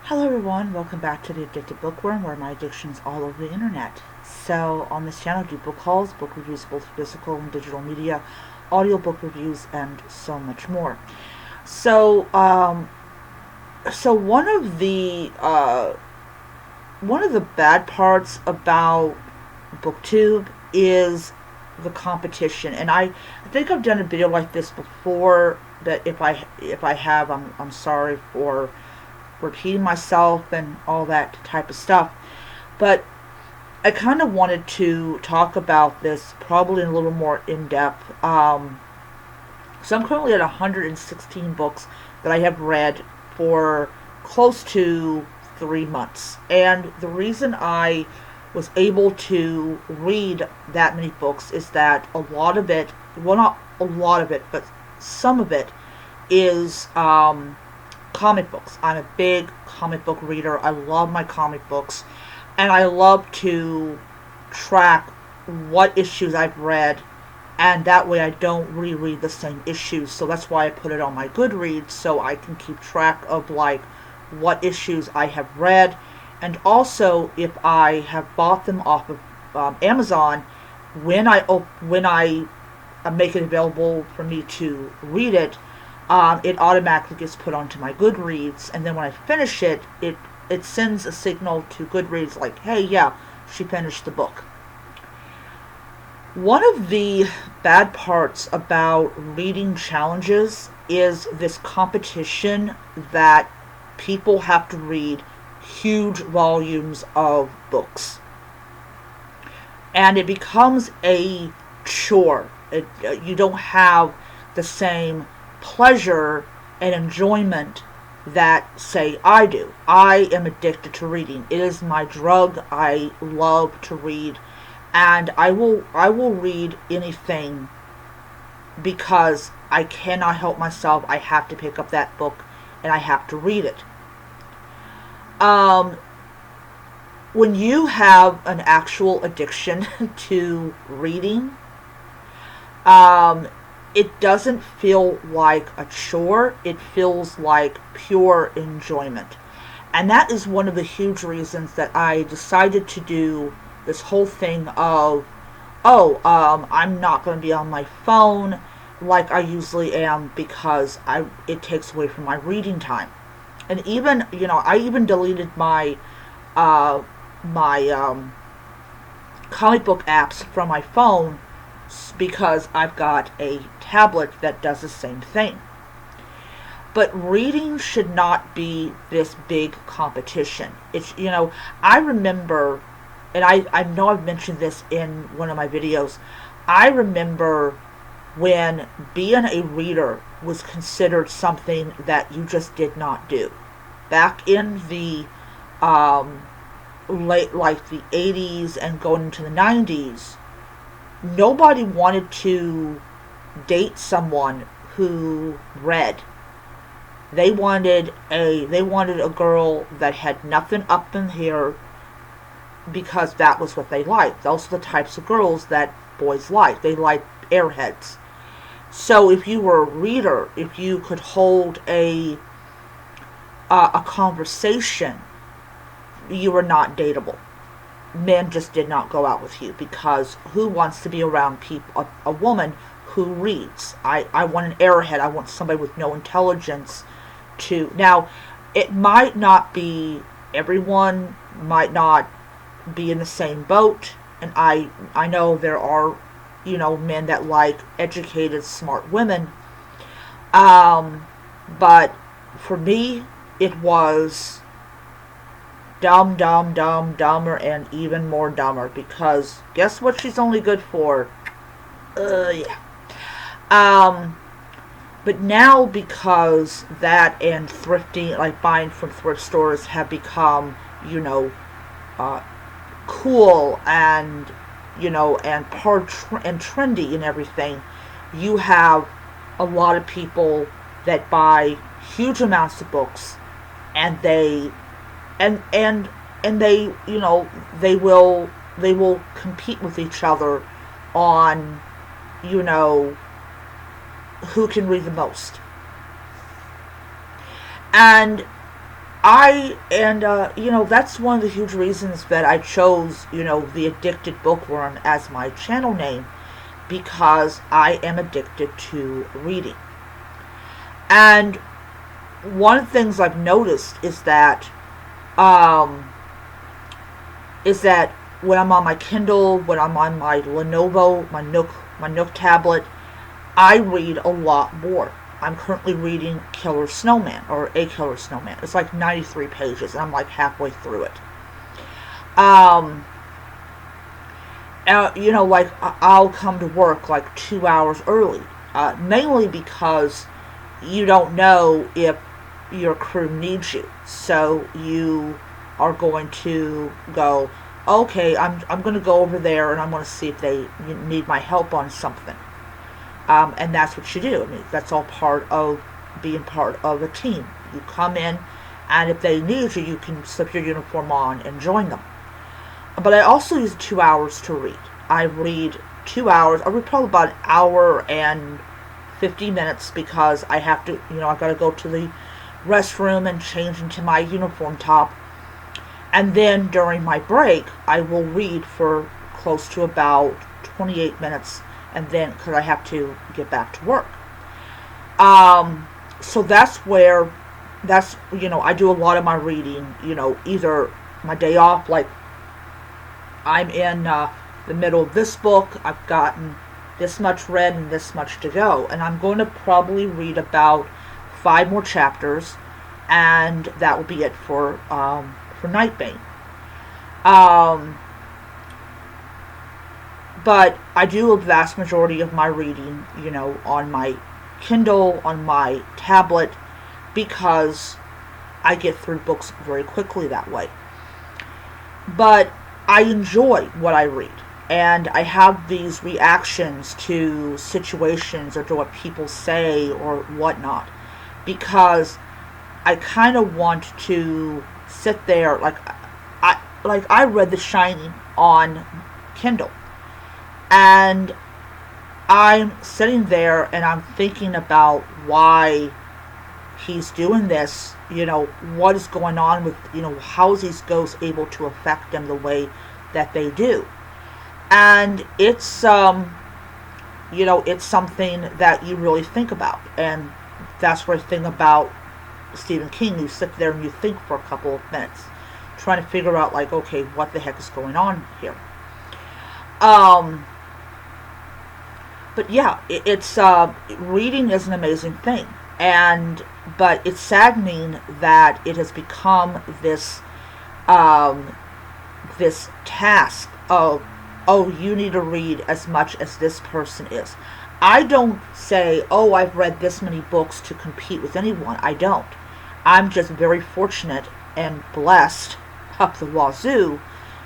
Hello everyone, welcome back to the Addicted Bookworm, where my addiction's all over the internet. So on this channel I do book hauls, book reviews, both physical and digital media, audiobook reviews, and so much more. So one of the bad parts about Booktube is the competition, and I think I've done a video like this before. But if I have, I'm sorry for repeating myself and all that type of stuff. But I kind of wanted to talk about this probably in a little more in depth. So I'm currently at 116 books that I have read for close to 3 months. And the reason I was able to read that many books is that a lot of it, well, not a lot of it, but some of it is comic books. I'm a big comic book reader. I love my comic books, and I love to track what issues I've read, and that way I don't reread the same issues. So that's why I put it on my Goodreads, so I can keep track of like what issues I have read, and also if I have bought them off of Amazon, when I make it available for me to read it, it automatically gets put onto my Goodreads, and then when I finish it, it sends a signal to Goodreads like, hey, yeah, she finished the book. One of the bad parts about reading challenges is this competition that people have to read huge volumes of books. And it becomes a chore. You don't have the same pleasure and enjoyment that, say, I do. I am addicted to reading. It is my drug. I love to read, and I will read anything because I cannot help myself. I have to pick up that book and I have to read it. When you have an actual addiction to reading, it doesn't feel like a chore. It feels like pure enjoyment. And that is one of the huge reasons that I decided to do this whole thing of, I'm not going to be on my phone like I usually am, because it takes away from my reading time. And even, I even deleted my comic book apps from my phone because I've got a tablet that does the same thing. But reading should not be this big competition. I remember, and I know I've mentioned this in one of my videos, I remember when being a reader was considered something that you just did not do. Back in the late, like the 80s and going into the 90s, nobody wanted to date someone who read. They wanted a girl that had nothing up in here, because that was what they liked. Those are the types of girls that boys like. They like airheads. So if you were a reader, if you could hold a conversation, you were not dateable. Men just did not go out with you, because who wants to be around a woman who reads? I want an airhead. I want somebody with no intelligence to. Now, it might not be, everyone might not be in the same boat, and I know there are, men that like educated, smart women. But for me, it was dumb, dumb, dumb, dumber, and even more dumber, because guess what she's only good for? Yeah. But now, because that and thrifting, like buying from thrift stores, have become, cool and, and and trendy and everything, you have a lot of people that buy huge amounts of books, and they they will compete with each other on, who can read the most. And that's one of the huge reasons that I chose, the Addicted Bookworm as my channel name, because I am addicted to reading. And one of the things I've noticed um, is that when I'm on my Kindle, when I'm on my Lenovo, my Nook tablet, I read a lot more. I'm currently reading Killer Snowman, or A Killer Snowman. It's like 93 pages, and I'm like halfway through it. Like I'll come to work like 2 hours early, mainly because you don't know if your crew needs you. So you are going to go, okay, I'm going to go over there and I'm going to see if they need my help on something. And that's what you do. I mean, that's all part of being part of a team. You come in, and if they need you, you can slip your uniform on and join them. But I also use 2 hours to read. I read 2 hours. I read probably about an hour and 50 minutes because I have to, I've got to go to the restroom and change into my uniform top. And then during my break, I will read for close to about 28 minutes, and then because I have to get back to work. So I do a lot of my reading, either my day off, like I'm in the middle of this book, I've gotten this much read and this much to go, and I'm going to probably read about 5 more chapters, and that will be it for Nightbane. But I do a vast majority of my reading, on my Kindle, on my tablet, because I get through books very quickly that way. But I enjoy what I read, and I have these reactions to situations or to what people say or whatnot, because I kind of want to sit there, like I read The Shining on Kindle, and I'm sitting there and I'm thinking about why he's doing this, what is going on with, how is these ghosts able to affect them the way that they do. And it's, it's something that you really think about. And that's what I think about Stephen King. You sit there and you think for a couple of minutes, trying to figure out, like, okay, what the heck is going on here? But yeah, it's reading is an amazing thing, but it's saddening that it has become this this task of, oh, you need to read as much as this person is. I don't say, oh, I've read this many books to compete with anyone. I don't. I'm just very fortunate and blessed up the wazoo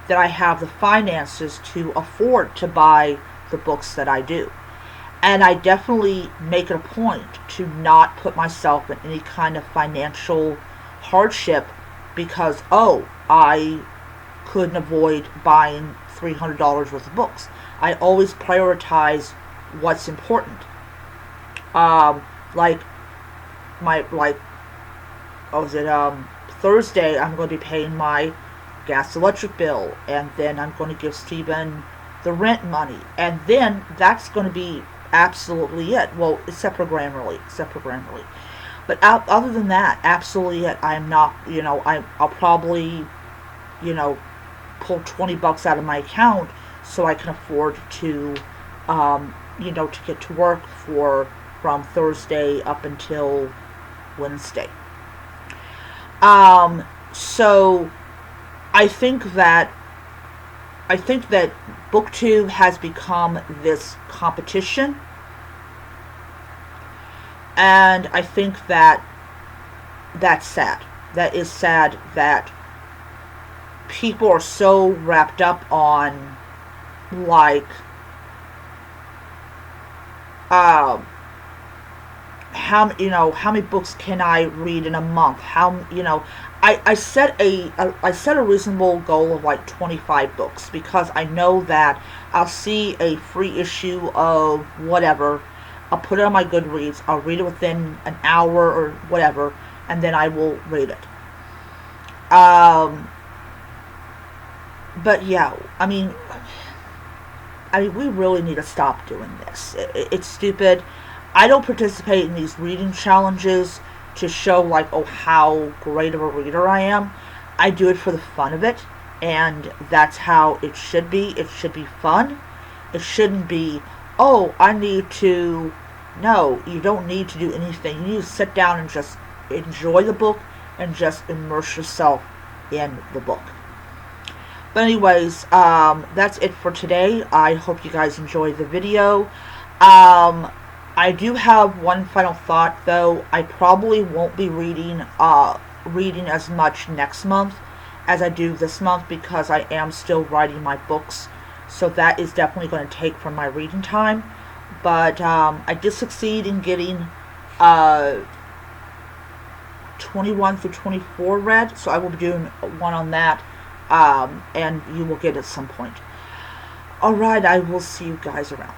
that I have the finances to afford to buy the books that I do. And I definitely make it a point to not put myself in any kind of financial hardship because, oh, I couldn't avoid buying $300 worth of books. I always prioritize what's important. Thursday I'm going to be paying my gas electric bill, and then I'm going to give Stephen the rent money, and then that's going to be absolutely it. Well, except for Grammarly. But other than that, absolutely it. I'm not, I'll probably, pull $20 out of my account so I can afford to, to get to work from Thursday up until Wednesday. So I think that Booktube has become this competition, and I think that that's sad. That is sad that people are so wrapped up on, like, how many books can I read in a month? I set a reasonable goal of like 25 books because I know that I'll see a free issue of whatever, I'll put it on my Goodreads, I'll read it within an hour or whatever, and then I will read it. But yeah, we really need to stop doing this. It's stupid. I don't participate in these reading challenges to show, like, oh, how great of a reader I am. I do it for the fun of it, and that's how it should be. It should be fun. It shouldn't be, oh, I need to... No, you don't need to do anything. You need to sit down and just enjoy the book and just immerse yourself in the book. But anyways, that's it for today. I hope you guys enjoyed the video. I do have one final thought, though. I probably won't be reading as much next month as I do this month, because I am still writing my books. So that is definitely going to take from my reading time. But I did succeed in getting 21 through 24 read, so I will be doing one on that. And you will get it at some point. Alright, I will see you guys around.